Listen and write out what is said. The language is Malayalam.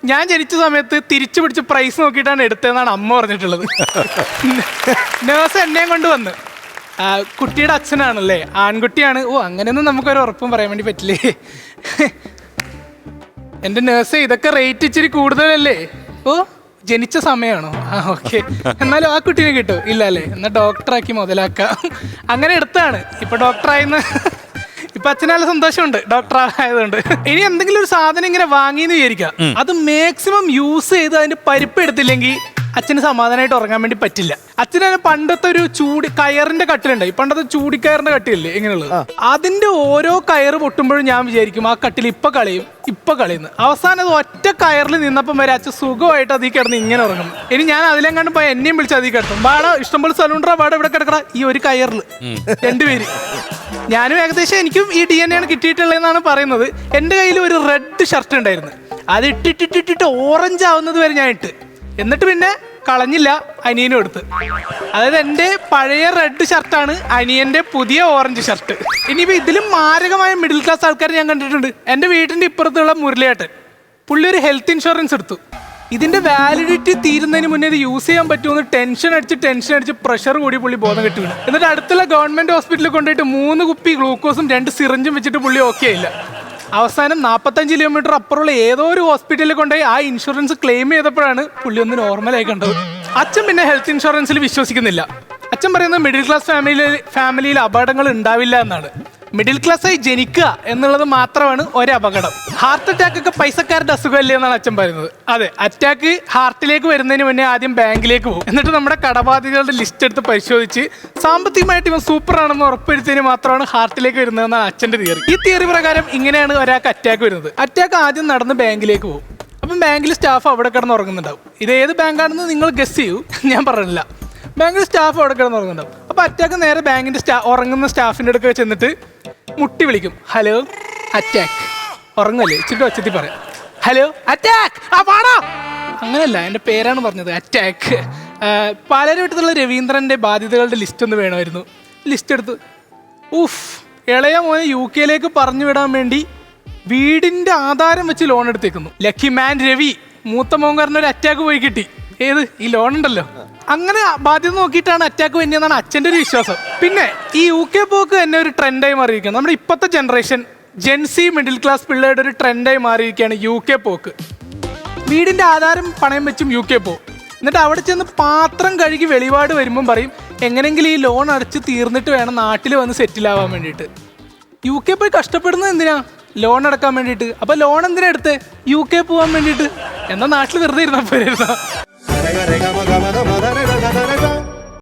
ഞാൻ ജനിച്ച സമയത്ത് തിരിച്ചു പിടിച്ച് പ്രൈസ് നോക്കിയിട്ടാണ് എടുത്തതെന്നാണ് അമ്മ പറഞ്ഞിട്ടുള്ളത്. നേഴ്സ് എന്നെയും കൊണ്ട് വന്ന് കുട്ടിയുടെ അച്ഛനാണല്ലേ, ആൺകുട്ടിയാണ്. ഓ, അങ്ങനെയൊന്നും നമുക്കൊരു ഉറപ്പും പറയാൻ വേണ്ടി പറ്റില്ലേ. എൻ്റെ നേഴ്സ് ഇതൊക്കെ റേറ്റ് ഇച്ചിരി കൂടുതലല്ലേ? ഓ, ജനിച്ച സമയമാണോ? ഓക്കെ, എന്നാലും ആ കുട്ടീനെ കിട്ടും. ഇല്ല അല്ലേ, എന്നാൽ ഡോക്ടറാക്കി മുതലാക്കാം. അങ്ങനെ എടുത്താണ്. ഇപ്പൊ ഡോക്ടറായിന്ന് ഇപ്പൊ അച്ഛന് നല്ല സന്തോഷമുണ്ട് ഡോക്ടർ ആയതുകൊണ്ട്. ഇനി എന്തെങ്കിലും ഒരു സാധനം ഇങ്ങനെ വാങ്ങിയെന്ന് വിചാരിക്കാം, അത് മാക്സിമം യൂസ് ചെയ്ത് അതിന്റെ പരിപ്പ് എടുത്തില്ലെങ്കിൽ അച്ഛന് സമാധാനമായിട്ട് ഉറങ്ങാൻ വേണ്ടി പറ്റില്ല. അച്ഛന് പണ്ടത്തെ ഒരു കയറിന്റെ കട്ടിലുണ്ടായി, പണ്ടത്തെ ചൂടിക്കയറിന്റെ കട്ടിലല്ലേ ഇങ്ങനെയുള്ളത്, അതിന്റെ ഓരോ കയറ് പൊട്ടുമ്പോഴും ഞാൻ വിചാരിക്കും ആ കട്ടിൽ ഇപ്പൊ കളയുന്നു. അവസാനം അത് ഒറ്റ കയറിൽ നിന്നപ്പം വരെ അച്ഛൻ സുഖമായിട്ട് അതിൽ കിടന്ന് ഇങ്ങനെ ഉറങ്ങും. ഇനി ഞാൻ അതിലെങ്ങാണ്ട് പോയി എന്നെയും വിളിച്ച് അതിൽ കിടത്തും. വാടാ, ഇഷ്ടംപോലെ സലൂണ്ടറാ, വാടാ ഇവിടെ കിടക്കടാ, ഈ ഒരു കയറിൽ രണ്ടുപേര്. ഞാനും ഏകദേശം എനിക്കും ഈ DNA ആണ് കിട്ടിയിട്ടുള്ളതെന്നാണ് പറയുന്നത്. എൻ്റെ കയ്യിൽ ഒരു റെഡ് ഷർട്ട് ഉണ്ടായിരുന്നു, അത് ഇട്ടിട്ടിട്ടിട്ട് ഓറഞ്ച് ആവുന്നത് വരെ ഞാൻ ഇട്ട്, എന്നിട്ട് പിന്നെ കളഞ്ഞില്ല, അനിയനും എടുത്ത്. അതായത് എൻ്റെ പഴയ റെഡ് ഷർട്ടാണ് അനിയൻ്റെ പുതിയ ഓറഞ്ച് ഷർട്ട്. ഇനിയിപ്പോൾ ഇതിലും മാരകമായ മിഡിൽ ക്ലാസ് ആൾക്കാർ ഞാൻ കണ്ടിട്ടുണ്ട്. എൻ്റെ വീട്ടിൻ്റെ ഇപ്പുറത്തുള്ള മുരളിയേട്ടൻ, പുള്ളി ഒരു ഹെൽത്ത് ഇൻഷുറൻസ് എടുത്തു. ഇതിൻ്റെ വാലിഡിറ്റി തീരുന്നതിന് മുന്നേ ഇത് യൂസ് ചെയ്യാൻ പറ്റുമെന്ന് ടെൻഷൻ അടിച്ച് പ്രഷർ കൂടി പുള്ളി ബോധം കെട്ടി വീണു. എന്നിട്ട് അടുത്തുള്ള ഗവൺമെൻറ് ഹോസ്പിറ്റലിൽ കൊണ്ടുപോയിട്ട് 3 കുപ്പി ഗ്ലൂക്കോസും 2 സിറിഞ്ചും വെച്ചിട്ട് പുള്ളി ഓക്കെ ആയില്ല. അവസാനം 45 കിലോമീറ്റർ അപ്പുറമുള്ള ഏതോ ഒരു ഹോസ്പിറ്റലിൽ കൊണ്ടുപോയി ആ ഇൻഷുറൻസ് ക്ലെയിം ചെയ്തപ്പോഴാണ് പുള്ളി ഒന്ന് നോർമലായി കണ്ടത്. അച്ഛൻ പിന്നെ ഹെൽത്ത് ഇൻഷുറൻസിൽ വിശ്വസിക്കുന്നില്ല. അച്ഛൻ പറയുന്നത് മിഡിൽ ക്ലാസ് ഫാമിലിയിൽ അപകടങ്ങൾ ഉണ്ടാവില്ല എന്നാണ്. മിഡിൽ ക്ലാസ് ആയി ജനിക്കുക എന്നുള്ളത് മാത്രമാണ് ഒരു അപകടം. ഹാർട്ട് അറ്റാക്ക് ഒക്കെ പൈസക്കാരുടെ അസുഖമല്ലേ എന്നാണ് അച്ഛൻ പറയുന്നത്. അതെ, അറ്റാക്ക് ഹാർട്ടിലേക്ക് വരുന്നതിന് മുന്നേ ആദ്യം ബാങ്കിലേക്ക് പോകും, എന്നിട്ട് നമ്മുടെ കടബാധ്യതകളുടെ ലിസ്റ്റ് എടുത്ത് പരിശോധിച്ച് സാമ്പത്തികമായിട്ട് ഇവൻ സൂപ്പറാണെന്ന് ഉറപ്പുവരുത്തിയതിന് മാത്രമാണ് ഹാർട്ടിലേക്ക് വരുന്നതെന്നാണ് അച്ഛൻ്റെ തിയറി. ഈ തിയറി പ്രകാരം ഇങ്ങനെയാണ് ഒരാൾക്ക് അറ്റാക്ക് വരുന്നത്. അറ്റാക്ക് ആദ്യം നടന്ന് ബാങ്കിലേക്ക് പോകും. അപ്പം ബാങ്കിൽ സ്റ്റാഫ് അവിടെ കിടന്ന് ഉറങ്ങുന്നുണ്ടാവും. ഇത് ഏത് ബാങ്കാണെന്ന് നിങ്ങൾ ഗസ് ചെയ്യൂ, ഞാൻ പറഞ്ഞില്ല. ബാങ്കിൽ സ്റ്റാഫ് അവിടെ കിടന്ന് ഉറങ്ങുന്നുണ്ടാവും. അപ്പോൾ അറ്റാക്ക് നേരെ ബാങ്കിൻ്റെ ഉറങ്ങുന്ന സ്റ്റാഫിൻ്റെ അടുക്ക ചെന്നിട്ട് മുട്ടി വിളിക്കും, ഹലോ അറ്റാക്ക്. ഉറങ്ങല്ലേ, ഇച്ചിരി ഒച്ചത്തി പറയാം, ഹലോ അറ്റാക്ക്. ആ പാടാ, അങ്ങനെയല്ല, എൻ്റെ പേരാണ് പറഞ്ഞത്, അറ്റാക്ക്. പാലാരിവട്ടത്തുള്ള രവീന്ദ്രൻ്റെ ബാധ്യതകളുടെ ലിസ്റ്റ് ഒന്ന് വേണമായിരുന്നു. ലിസ്റ്റ് എടുത്ത് ഇളയ മോനെ UK പറഞ്ഞു വിടാൻ വേണ്ടി വീടിൻ്റെ ആധാരം വെച്ച് ലോൺ എടുത്തേക്കുന്നു. ലക്കി മാൻ രവി, മൂത്ത മോങ്കാരനൊരു അറ്റാക്ക് പോയി കിട്ടി. ഏത് ഈ ലോൺ ഉണ്ടല്ലോ, അങ്ങനെ ബാധ്യത നോക്കിയിട്ടാണ് അറ്റാക്ക് വരുന്നതെന്നാണ് അച്ഛൻ്റെ ഒരു വിശ്വാസം. പിന്നെ ഈ UK പോക്ക് തന്നെ ഒരു ട്രെൻഡായി മാറിയിരിക്കുകയാണ്. നമ്മുടെ ഇപ്പോഴത്തെ ജനറേഷൻ ജെൻസി മിഡിൽ ക്ലാസ് പിള്ളേരുടെ ഒരു ട്രെൻഡായി മാറിയിരിക്കുകയാണ് UK പോക്ക്. വീടിൻ്റെ ആധാരം പണയം വെച്ചും UK പോകും. എന്നിട്ട് അവിടെ ചെന്ന് പാത്രം കഴുകി വെളിപാട് വരുമ്പം പറയും എങ്ങനെയെങ്കിലും ഈ ലോൺ അടച്ച് തീർന്നിട്ട് വേണം നാട്ടിൽ വന്ന് സെറ്റിലാവാൻ വേണ്ടിയിട്ട്. UK പോയി കഷ്ടപ്പെടുന്നത് എന്തിനാ? ലോൺ അടക്കാൻ വേണ്ടിയിട്ട്. അപ്പോൾ ലോൺ എന്തിനാ എടുത്തേ? UK പോകാൻ വേണ്ടിയിട്ട്. എന്നാൽ നാട്ടിൽ വെറുതെ ഇരുന്നാൽ പോരായിരുന്നോ?